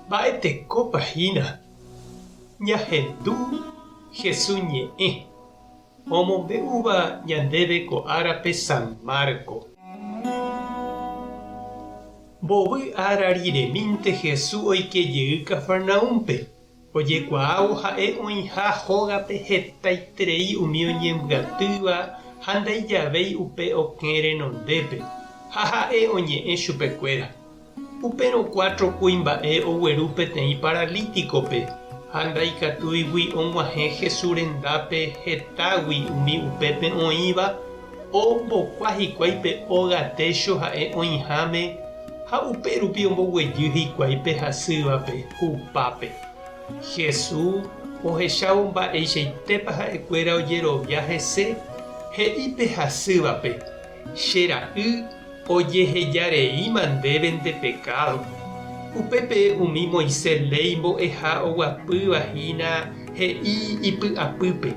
Mba'eteko pahína. Ñahendu Jesús ñe'ẽ omombe'úva ñandéve ko árape San Marco. Mbovy ára riremínte Jesús oikejey Cafarnaúmpe. Ojekuaávo ha'e oĩha hógape hetaiterei umi oñembyatyva ha ndaijavéi upe okẽ renondépe ha ha'e oñe'ẽ chupekuéra. Uperõkuátro kuimba'e ogueru peteĩ paralíticope ha ndaikatúigui og̃uahẽ Jesús rendápe hetágui umi upépe oĩva ombokua hikuái pe ogatécho ha'e oĩháme ha upérupi omboguejy hikuái pe hasývape hupápe. Jesús ohechávo mba'eichaitépa ha'ekuéra ojerovia hese he'ípe hasývape che ra'y ojehejareíma ndéve nde pecado. Upépe umi Moisés ley mbo'eha oguapyvahína he'i ipy'apýpe.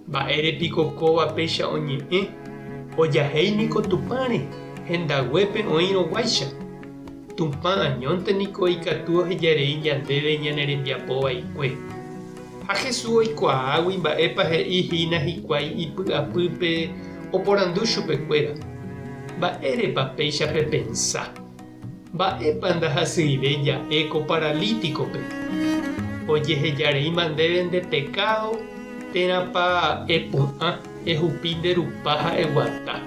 Mba'érepiko kóva péicha oñe'ẽ ojahéiniko Tupãre hendaguépe oĩrõguáicha. Tupã añónteniko ikatu ohejarei ñandéve ñane rembiapovaikue. Ha Jesús oikuaágui mba'épa he'ihína hikuái ipy'apýpe oporandu chupekuéra. Mba'érepa péichape pensa. Mba'épa ndahasýive ja'éko paralíticope. Ojehejareíma ndéve nde pecado térãpa epu'ã ehupi nde rupa ha eguata.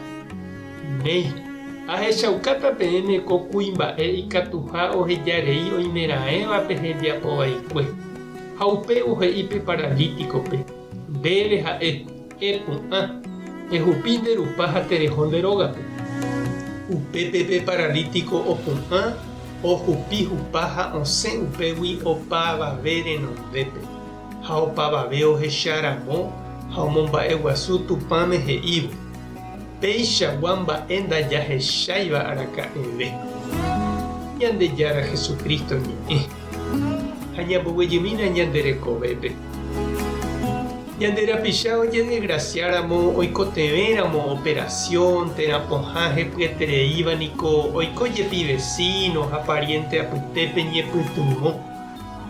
Néi ahechaukáta peẽme ko kuimba'e ikatuha ohejarei oimeraẽvape hembiapovaikue ha upe ohe'ípe paralíticope ndéve ha'e epu'ã ehupi nde rupa ha tereho nde rógape. Upépe paralítico opu'ã ohupi hupa ha osẽ upégui opavave renondépe ha opavave ohecharamo ha omomba'eguasu Tupãme he'ívo. Péichagua mba'e ndajahecháiva araka'eve. Ñandejára Jesucristo ñe'ẽ ha ñamboguejymína ñanderekovépe. Ñanderapicha ojedegraciáramo oikotevéramo operación térãpohã hepyetereívaniko oikójepi vecino ha pariente apytépe ñepytyvõ.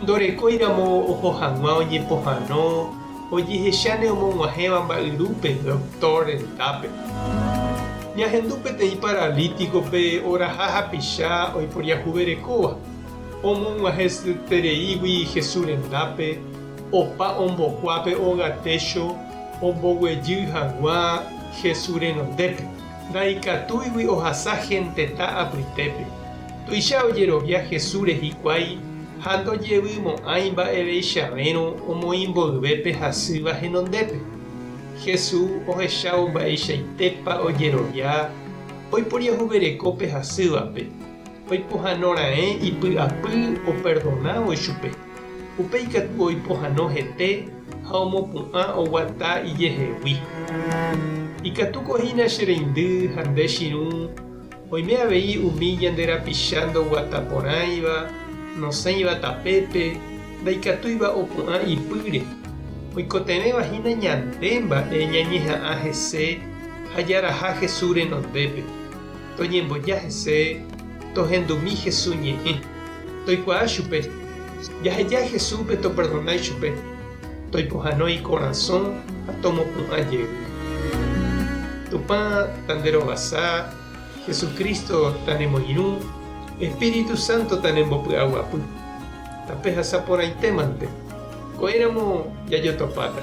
Ndorekóiramo oho hag̃ua oñepohãno ojehecháne omog̃uahẽva mba'yrúpe doctor rendápe. Ñahendu peteĩ paralíticope oraha hapicha oiporiahuverekóva. Omog̃uahẽtereígui Jesús rendápe opa ombokuápe ogatécho omboguejy hag̃ua Jesús renondépe. Ndaikatúigui ohasa hentetã apytépe. Tuicha ojerovia Jesús hikuái ha ndojevymo'ãi mba'eveichavérõ omoĩmboyvépe hasýva henondépe. Jesús ohechávo mba'eichaitépa ojerovia oiporiahuverekópe hasývape. Oipohãnoraẽ ipy'apy operdonavo chupe. Upe ikatu oipohãno hete ha omopu'ã oguata ijehegui. Ikatukohína che reindy ha nde chirũ oime avei umi ñanderapicha ndoguataporãiva nosẽiva tapépe ndaikatúiva opu'ã ipýre. Oikotevẽvahína ñande mba'e ñañeha'ã hese ha jaraha Jesús renondépe. Toñemboja hese tohendumi Jesús ñe'ẽ. Toikuaa chupe. Jaheja Jesúspe toperdonái chupe. Toipohanói corazón ha tomopu'ã jey. Tupã tanderovasa, Jesucristo tanemoirũ, Espíritu Santo tanembopy'aguapy. Tape hasaporãitémante. Ko'ẽramo jajotopáta.